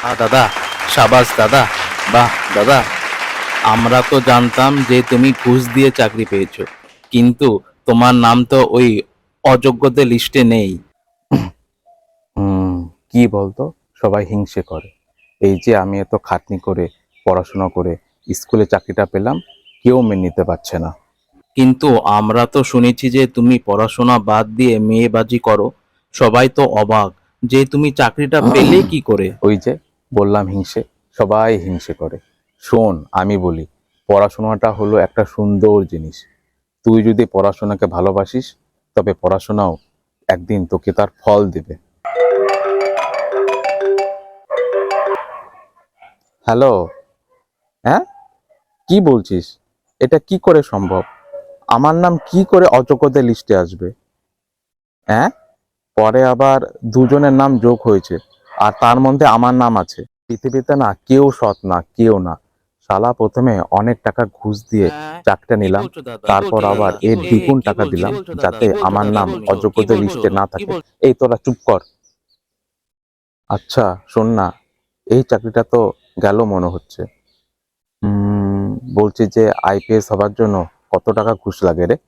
দাদা, সাবাস দাদা। বাহ দাদা, আমরা তো জানতাম যে তুমি ঘুষ দিয়ে চাকরি পেয়েছো, কিন্তু তোমার নাম তো ওই অযোগ্যদের লিস্টে নেই। হুম, কি বলতো, সবাই হিংসে করে। এই যে আমি এত খাটনি করে পড়াশোনা করে স্কুলে চাকরিটা পেলাম, কেউ মেনে নিতে পারছে না। কিন্তু আমরা তো শুনেছি যে তুমি পড়াশোনা বাদ দিয়ে মেয়েবাজি করো। সবাই তো অবাক যে তুমি চাকরিটা পেলে কি করে। ওই যে বললাম হিংসে, সবাই হিংসে করে। শোন, আমি বলি, পড়াশোনাটা হলো একটা সুন্দর জিনিস। তুই যদি পড়াশোনাকে ভালোবাসিস, তবে পড়াশোনাও একদিন তোকে তার ফল দেবে। হ্যালো। হ্যাঁ, কি বলছিস? এটা কি করে সম্ভব? আমার নাম কি করে অযোগ্যদের লিস্টে আসবে? হ্যাঁ, পরে আবার দুজনের নাম যোগ হয়েছে, আর তার মধ্যে আমার নাম আছে। পৃথিবীতে না কেউ সৎ না, কেউ না। শালা প্রথমে অনেক টাকা ঘুষ দিয়ে চাকরিটা নিলাম, তারপর আবার এর দ্বিগুণ টাকা দিলাম যাতে আমার নাম অযোগ্যদের লিস্টে না থাকে। এই তোরা চুপ কর। আচ্ছা শোন না, এই চাকরিটা তো গেল মনে হচ্ছে। বলছি যে আইপিএস হবার জন্য কত টাকা ঘুষ লাগে রে?